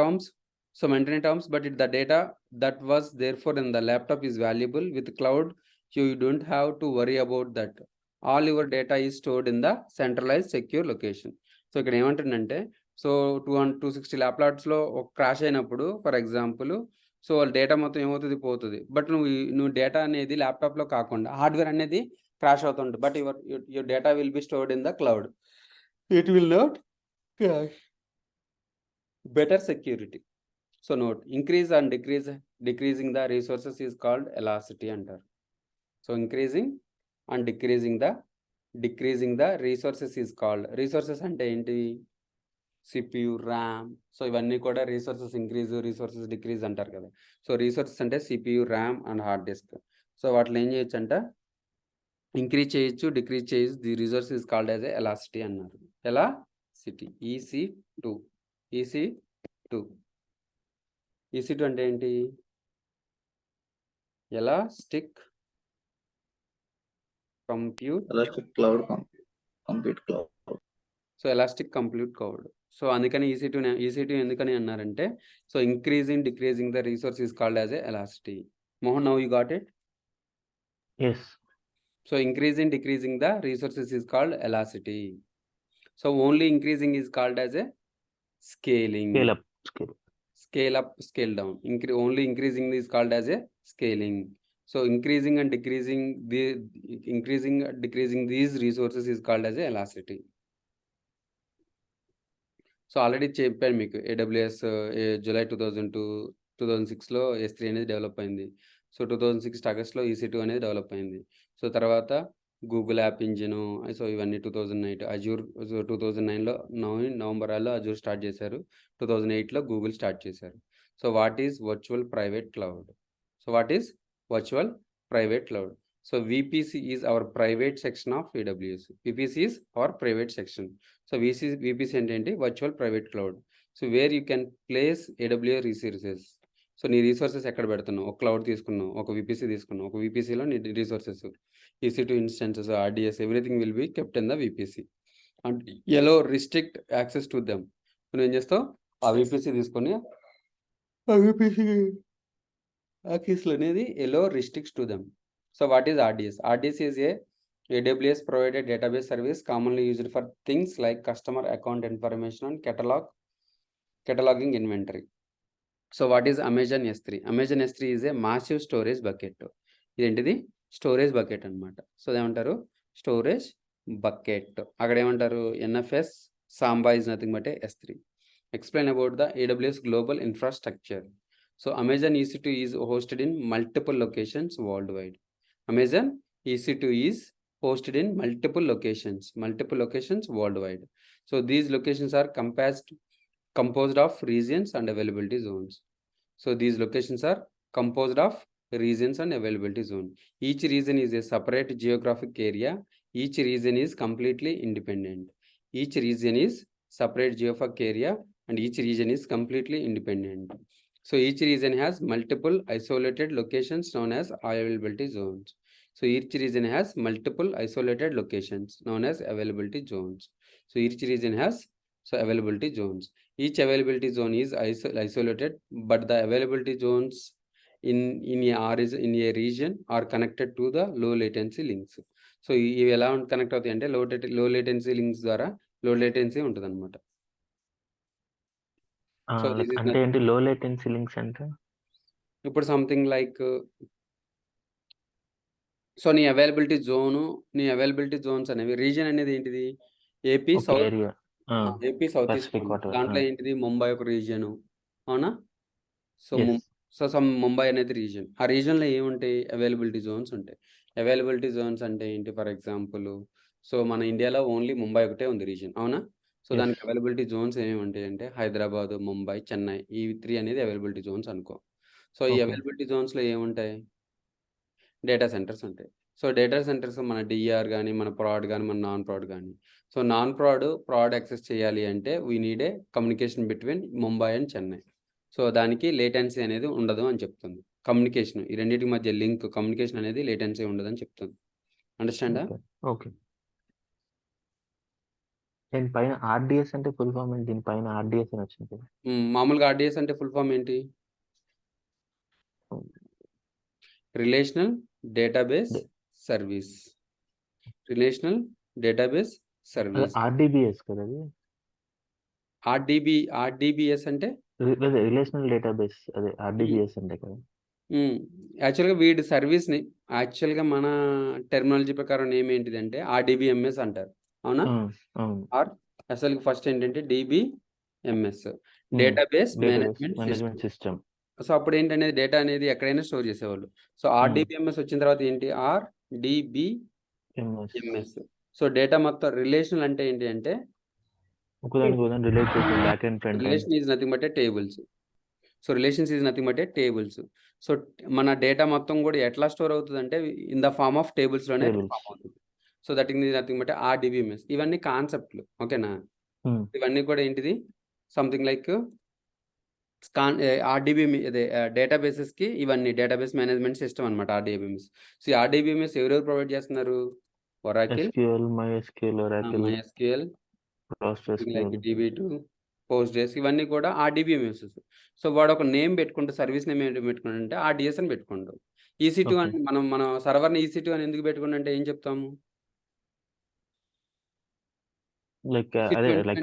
terms, but the data that was therefore in the laptop is valuable. With cloud, you don't have to worry about that. All your data is stored in the centralized secure location. So ఇక్కడ ఏమంటుందంటే, so 260 laptops లో ఒక crash అయినప్పుడు for example, so వాళ్ళ data మొత్తం ఏమవుతుంది, పోతుంది. But నువ్వు డేటా అనేది ల్యాప్టాప్ లో కాకుండా హార్డ్వేర్ అనేది క్రాష్ అవుతుంది. But your data will be stored in the cloud. It will not crash. Better security. So note, increase and decreasing the resources is called elasticity under. So increasing and decreasing the resources is called. Resources ante enti? CPU, RAM. So ivanni kuda resources increase, resources decrease antaru kada. So resources ante CPU, RAM and hard disk. So vaatlo em cheyochu anta, increase cheyochu, decrease cheyochu. The resource is called as a elasticity annaru. Elasticity. EC2. EC2 అంటే ఏంటి? Elastic compute cloud. So elastic compute cloud. So అందుకని EC2 ఎందుకని అన్నారంటే, so increasing decreasing the resource is called as a elasticity. Mohan, now you got it? Yes. So increasing decreasing the resources is called elasticity. So only increasing is called as a scaling. Scale up, scale down. Only increasing is called as a scaling. So increasing and decreasing these resources is called as a elasticity. So already చెప్పాను మీకు, AWS July 2006 లో S3 అనేది develop అయింది. So 2006 ఆగస్ట్లో EC2 అనేది develop అయింది. So తర్వాత Google app engine, so ఇవన్నీ 2008. అజూర్ 2009లో నవంబర్లో అజూర్ స్టార్ట్ చేశారు. 2008లో గూగుల్ స్టార్ట్ చేశారు. So what is virtual private cloud? So VPC is our private section of AWS. VPC is our private section. So VPC ఏంటంటే virtual private cloud. So where you can place AWS resources. So నీ resources ఎక్కడ పెడుతున్నావు? ఒక cloud తీసుకున్నావు, ఒక VPC తీసుకున్నావు, ఒక VPCలో నీ resources, EC2 instances, RDS, everything will be kept in the VPC. And allow restrict access to them. నువ్వు ఏం చేస్తావు? ఆ VPC తీసుకొని ఆ VPC యాక్సెస్లు అనేది allow restricts to them. So what is RDS? RDS is a AWS provided database service commonly used for things like customer account information and cataloging inventory. So what is Amazon S3? Amazon S3 is a massive storage bucket. ఇదేంటిది? Storage bucket అనమాట. So ఏమంటారు? Storage bucket. అక్కడ ఏమంటారు? NFS Samba is nothing but a S3. Explain about the AWS global infrastructure. So Amazon EC2 is hosted in multiple locations worldwide. Amazon EC2 is hosted in multiple locations worldwide. So these locations are composed of regions and availability zones. So these locations are composed of regions and availability zone. Each region is a separate geographic area. Each region is completely independent. Each region is separate geographic area and each region is completely independent. So each region has multiple isolated locations known as availability zones. So each region has multiple isolated locations known as availability zones. So each region has availability zones. Each availability zone is isolated, but the availability zones in a region are connected to the low latency links. So ఇవి ఎలా connect అవుతాయి అంటే low latency links ద్వారా low latency ఉంటుంది అనమాట. So అంటే ఏంటి లో లేటెన్సీ లింక్స్ అంటే? ఇప్పుడు సంథింగ్ లైక్, సో నీ అవైలబిలిటీ జోన్స్ అనేవి, రీజన్ అనేది ఏంటిది? AP south east. దాంట్లో ఏంటిది? ముంబై ఒక రీజియన్, అవునా? సో ముంబై అనేది రీజియన్. ఆ రీజియన్లో ఏముంటాయి? అవైలబిలిటీ జోన్స్ ఉంటాయి. అవైలబిలిటీ జోన్స్ అంటే ఏంటి? ఫర్ ఎగ్జాంపుల్, సో మన ఇండియాలో ఓన్లీ ముంబై ఒకటే ఉంది రీజియన్, అవునా? సో దానికి అవైలబిలిటీ జోన్స్ ఏమేమి ఉంటాయి అంటే హైదరాబాద్, ముంబై, చెన్నై, ఈ 3 అనేది అవైలబిలిటీ జోన్స్ అనుకో. సో ఈ అవైలబిలిటీ జోన్స్లో ఏముంటాయి? డేటా సెంటర్స్ ఉంటాయి. సో డేటా సెంటర్స్ మన డిఆర్ కానీ మన ప్రాడ్ కానీ మన నాన్ ప్రాడ్ కానీ. సో నాన్ ప్రాడ్ యాక్సెస్ చేయాలి అంటే we need a communication between Mumbai and Chennai. So దానికి లేటెన్సీ అనేది ఉండదు అని చెప్తుంది. కమ్యూనికేషన్ ఈ రెండింటి మధ్య లింక్ కమ్యూనికేషన్ అనేది లేటెన్సీ ఉండదు అని చెప్తుంది. అండర్స్టాండా? ఓకే. దీనిపైన ఆర్డిఎస్ అంటే ఫుల్ ఫామ్ ఏంటి? దీనిపైన ఆర్డిఎస్ అని వచ్చింది కదా. మామూలుగా ఆర్డిఎస్ అంటే ఫుల్ ఫామ్ ఏంటి? Relational database service. Relational database service. RDBS కదా అది. ఆర్డిబిఎస్ అంటే రిలేషనల్ డేటాబేస్ అదే ఆర్డిబిఎస్ అంటే కదా. యాక్చువల్గా వీడి సర్వీస్ని యాక్చువల్గా మన టెర్మినాలజీ ప్రకారం నేమ్ ఏంటిదంటే ఆర్డిబిఎంఎస్ అంటారు. అవునా? ఆర్ అసలు ఫస్ట్ ఏంటంటే DBMS database management system. So అప్పుడు ఏంటనేది డేటా అనేది ఎక్కడైనా స్టోర్ చేసేవాళ్ళు. సో ఆర్డిబిఎంఎస్ వచ్చిన తర్వాత ఏంటి ఆర్డిబిఎంఎస్. సో డేటా మొత్తం రిలేషనల్ అంటే ఏంటి అంటే relation is nothing but a tables. So relations is nothing but a tables. So మన డేటా మొత్తం కూడా ఎట్లా స్టోర్ అవుతుంది అంటే ఇన్ ద ఫార్మ్ ఆఫ్ టేబుల్స్లోనే ఫార్మ్ అవుతుంది. So that is nothing but RDBMS. ఇవన్నీ కాన్సెప్ట్లు, ఓకేనా? ఇవన్నీ కూడా ఏంటిది సంథింగ్ లైక్ ఆర్డిబిఎం అదే డేటాబేసెస్కి ఇవన్నీ డేటాబేస్ మేనేజ్మెంట్ సిస్టమ్ అనమాట ఆర్డిబిఎంఎస్. సో ఈ ఆర్డిబిఎంఎస్ ఎవరెవరు ప్రొవైడ్ చేస్తున్నారు? Oracle, MySQL, like DB2, Postgres ఇవన్నీ కూడా ఆర్డిబిఎంఎస్. సో వాడు ఒక నేమ్ పెట్టుకుంటే సర్వీస్ నేమ్ ఏంటి పెట్టుకుంటే ఆర్డిఎస్ అని పెట్టుకుంటాం. EC2 అని మనం సర్వర్ని EC2 అని ఎందుకు పెట్టుకుంటే ఏం చెప్తాము?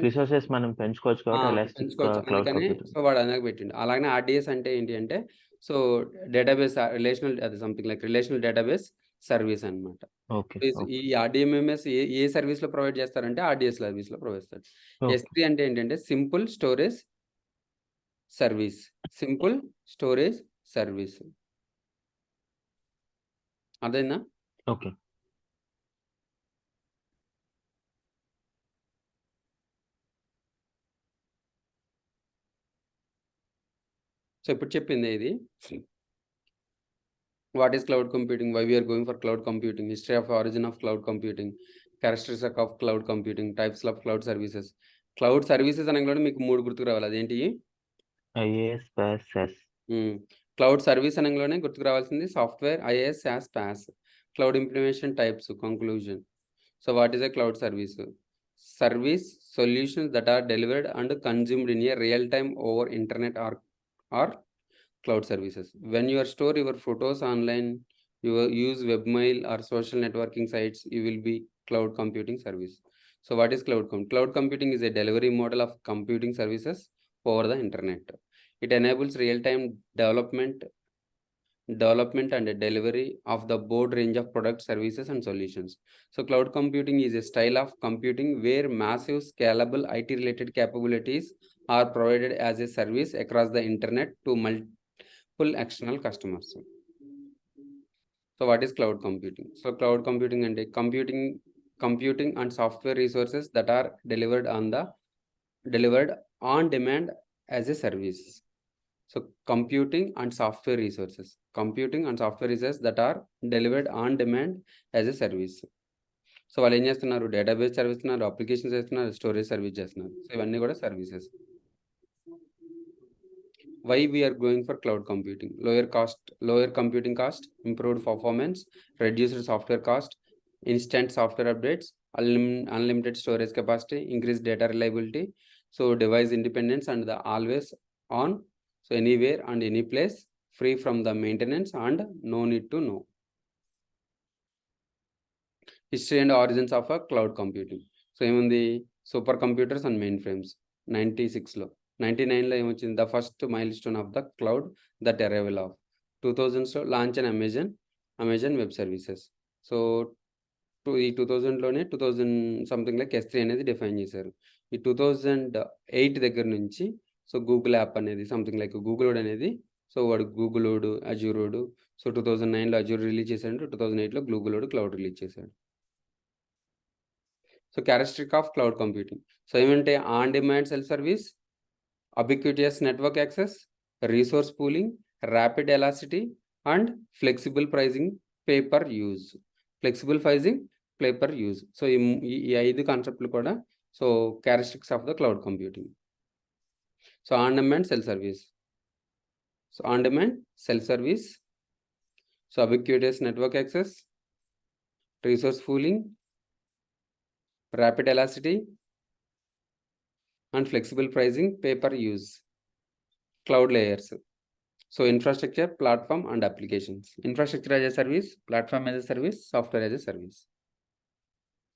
రిసోర్సెస్ మనం పెంచుకోవచ్చు కాబట్టి అందుకని సో వాడు అందుకు పెట్టిండు. అలాగే ఆర్డిఎస్ అంటే ఏంటి అంటే సో డేటాబేస్ రిలేషనల్ అది something like relational database service అనమాట. ఈ ఆర్డిఎంఎంఎస్ ఏ సర్వీస్ లో ప్రొవైడ్ చేస్తారంటే ఆర్డిఎస్ సర్వీస్ లో ప్రొవైడ్ చేస్తారు. S3 అంటే ఏంటంటే simple storage service. Simple storage service అదేనా? ఓకే. సో ఇప్పుడు చెప్పింది ఇది what is cloud computing, why we are going for cloud computing, history of origin of cloud computing, characteristics of cloud computing, types of cloud services. Cloud services అనగానే మీకు 3 గుర్తుకు రావాలి. అదేంటి? IaaS, PaaS, SaaS. Cloud service అనగానే గుర్తుకు రావాల్సింది software, IaaS, SaaS, PaaS. Cloud implementation types, conclusion. So what is a cloud service? Service solutions that are delivered and consumed in a real time over internet or cloud services. When you store your photos online, you use webmail or social networking sites, you will be cloud computing service. So what is cloud computing? Cloud computing is a delivery model of computing services over the internet. It enables real-time development and delivery of the broad range of products, services and solutions. So cloud computing is a style of computing where massive scalable IT related capabilities are provided as a service across the internet to multiple external customers. So what is cloud computing? So cloud computing and computing and software resources that are delivered on demand as a service. So computing and software resources that are delivered on demand as a service. సో వాళ్ళు ఏం చేస్తున్నారు? Database service చేస్తున్నారు, applications చేస్తున్నారు, storage service చేస్తున్నారు. So ఇవన్నీ కూడా services. Why we are going for cloud computing? Lower computing cost, improved performance, reduced software cost, instant software updates, unlimited storage capacity, increase data reliability, so device independence and the always on, so anywhere and any place, free from the maintenance and no need to know. History and origins of a cloud computing. So ఏముంది? Super computers and mainframes 96లో. 99లో ఏమొచ్చింది? The first milestone of the cloud that arrival of. 2000లో launch and Amazon web services. So ఈ 2000లోనే 2000 something like S3 అనేది define చేశారు. ఈ 2008 దగ్గర నుంచి సో గూగుల్ యాప్ అనేది సంథింగ్ లైక్ గూగుల్ అనేది సో వాడు గూగుల్ అజ్యూర్. సో 2009లో అజ్యూర్ రిలీజ్ చేశాడు, 2008లో గూగుల్ క్లౌడ్ రిలీజ్ చేశాడు. So characteristic of cloud computing. So ఏమంటే on demand self service, ubiquitous network access, resource pooling, rapid elasticity and flexible pricing, pay per use. Flexible pricing, pay per use. So ఈ 5 కాన్సెప్ట్లు కూడా so characteristics of the cloud computing. So on demand self service. So on demand self service, so ubiquitous network access, resource pooling, rapid elasticity, and flexible pricing, pay per use. Cloud layers. So infrastructure, platform, and applications. Infrastructure as a service, platform as a service, software as a service.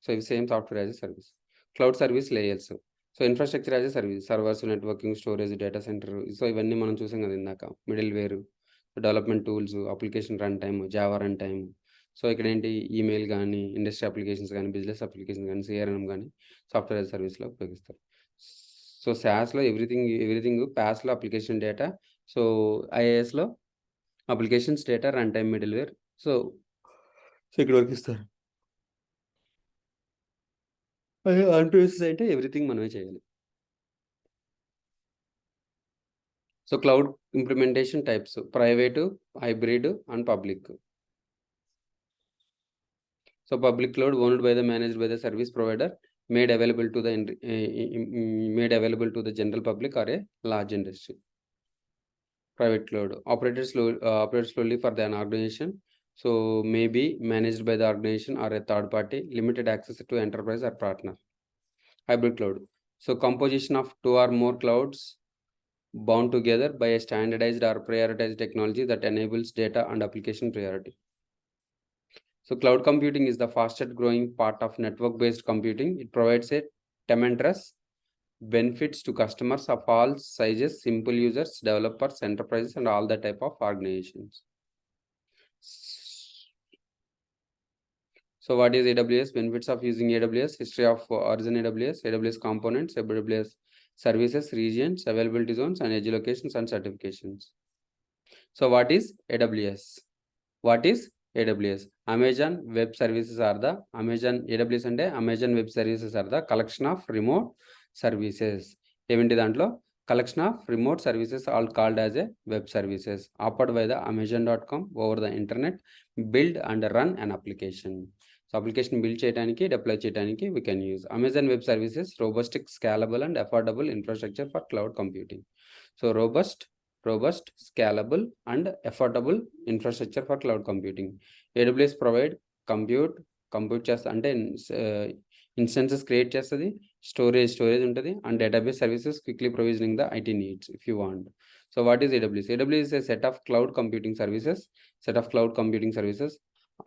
So if same software as a service. Cloud service layers. So infrastructure as a service, servers, networking, storage, data center. So ఇవన్నీ మనం చూసాం కదా ఇందాక. Middleware, development tools, application runtime, Java runtime. So ఇక్కడ ఏంటి email కానీ, industry applications కానీ, business application కానీ, సిఆర్ఎం కానీ సాఫ్ట్వేర్ యాజ్ సర్వీస్లో ఉపయోగిస్తారు. సో SaaSలో ఎవ్రీథింగ్, PaaSలో అప్లికేషన్ డేటా, సో IaaSలో applications data, runtime, middleware. So ఇక్కడ వరకు ఇస్తారు. అదే ఆన్-ప్రెమిసెస్ అంటే ఎవ్రీథింగ్ మనమే చేయాలి. So cloud implementation types, private, hybrid, and public. So public cloud owned by the managed by the service provider, made available to the general public or a large industry. Private cloud operates slowly for an organization, so may be managed by the organization or a third party, limited access to enterprise or partner. Hybrid cloud, so composition of 2 or more clouds bound together by a standardized or prioritized technology that enables data and application priority. So cloud computing is the fastest growing part of network-based computing. It provides a tremendous benefits to customers of all sizes, simple users, developers, enterprises, and all the type of organizations. So what is AWS? Benefits of using AWS, history of origin AWS components, AWS services, regions, availability zones, and edge locations and certifications. So what is AWS? What is AWS? Amazon Web Services are the AWS and Amazon Web Services are the collection of remote services. Eventi dantlo collection of remote services all called as a web services offered by the amazon.com over the internet, build and run an application. So application build cheyadaniki, deploy cheyadaniki we can use Amazon Web Services. Robust, scalable, and affordable infrastructure for cloud computing. So robust, scalable, and affordable infrastructure for cloud computing. AWS provide compute చేస్తా అంటే instances create చేస్తుంది, storage ఉంటుంది, and database services quickly provisioning the IT needs if you want. So what is AWS? AWS is a set of cloud computing services.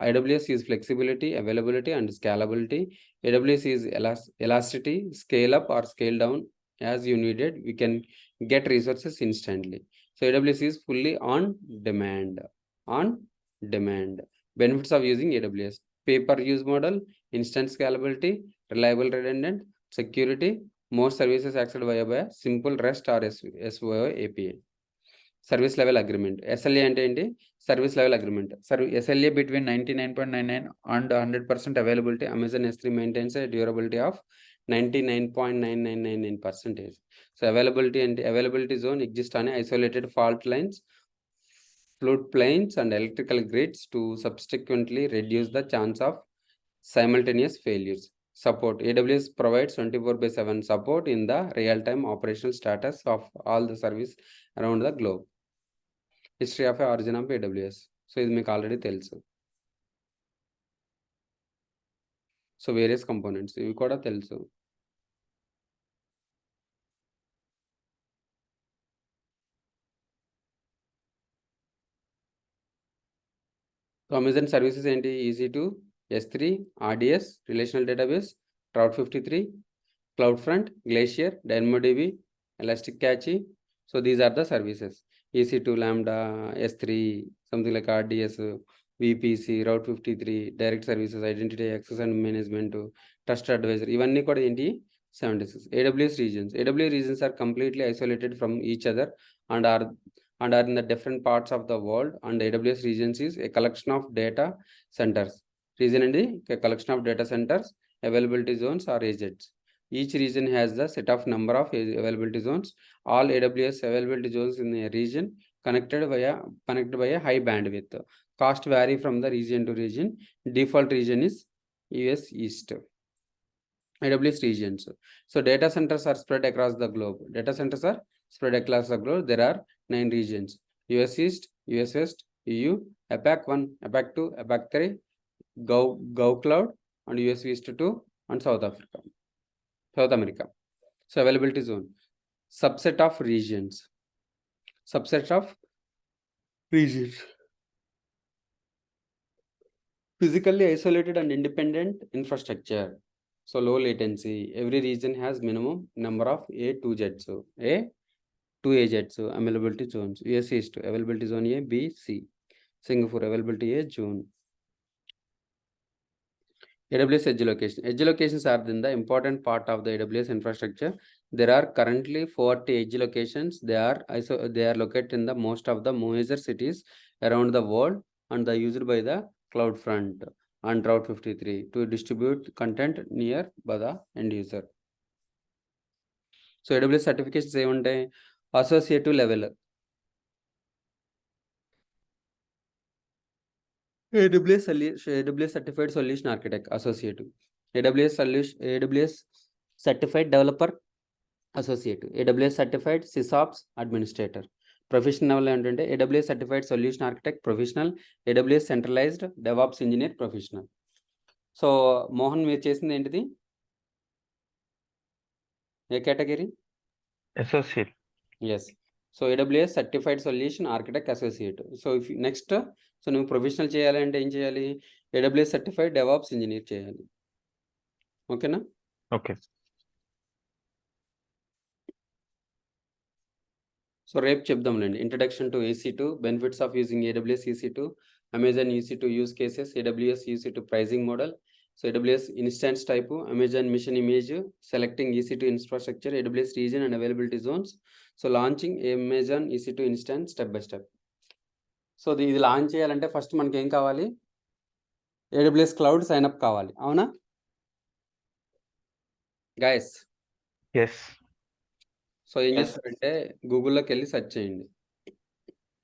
AWS is flexibility, availability, and scalability. AWS is elasticity, scale up or scale down as you needed. We can get resources instantly. So AWS is fully on demand. Benefits of using AWS: pay-per-use model, instant scalability, reliable, redundant, security, more services accessed via simple REST or SOA API. Service level agreement, SLA అంటే ఏంటి? Service level agreement. SLA between 99.99 and 100% availability. Amazon S3 maintains a durability of 99.9999%. So availability zone exists on isolated fault lines, flood plains, and electrical grids to subsequently reduce the chance of simultaneous failures. Support: AWS provides 24/7 support in the real-time operational status of all the service around the globe. History of origin of AWS. So ఇది మీకు already తెలుసు. So various components ఇవి కూడా తెలుసు. So Amazon services ఏంటి? EC2, S3, RDS, relational database, Route 53, CloudFront, Glacier, DynamoDB, Elastic Cache. So these are the services. EC2, Lambda, S3, something like RDS, VPC, Route 53, direct services, identity access and management, trust advisor. ఇవన్నీ కూడా ఏంటి? 76. AWS regions. AWS regions are completely isolated from each other and are in the different parts of the world. And AWS regions is a collection of data centers. Region and a collection of data centers, availability zones or agents. Each region has the set of number of availability zones. All AWS availability zones in a region connected by a high bandwidth. Cost vary from the region to region. Default region is US East. AWS regions. So data centers are spread across the globe. Data centers are spread across the globe. There are 9 regions: US East, US West, EU, APAC 1, APAC 2, APAC 3, Gov Cloud, and US East 2, and South America. So availability zone, subset of regions. Physically isolated and independent infrastructure. So low latency. Every region has minimum number of A2Zs. A2AZs availability zones. US East availability zone A, B, C. Singapore availability A, June. AWS edge location. Edge locations are then the important part of the AWS infrastructure. There are currently 40 edge locations. They are located in the most of the major cities around the world, and they are used by the CloudFront and Route 53 to distribute content near by the end user. So AWS certifications ఏముంటాయి? Associative level. AWS Certified Solution Architect Associate, AWS Certified Developer Associate, AWS Certified SysOps Administrator. Professional level ఏంటంటే AWS Certified Solution Architect Professional, AWS Centralized DevOps Engineer Professional. So Mohan మీరు చేసింది ఏంటిది? ఏ category? Associate. Yes. So AWS Certified Solution Architect Associate. So if next, so నువ్వు professional చేయాలి అంటే ఏం చేయాలి? AWS Certified DevOps Engineer చేయాలి. ఓకేనా? ఓకే. సో రేపు చెప్దాంలేండి. Introduction to EC2, benefits of using AWS EC2, Amazon EC2 use cases, AWS EC2 pricing model, so AWS instance type, Amazon machine image, selecting EC2 infrastructure, AWS region and availability zones, so launching Amazon EC2 instance step by step. So ఇది launch చేయాలంటే first మనకి ఏం కావాలి? AWS cloud sign up కావాలి, అవునా guys? Yes. So ఏం చేస్తారంటే గూగుల్లోకి వెళ్ళి సెర్చ్ చేయండి.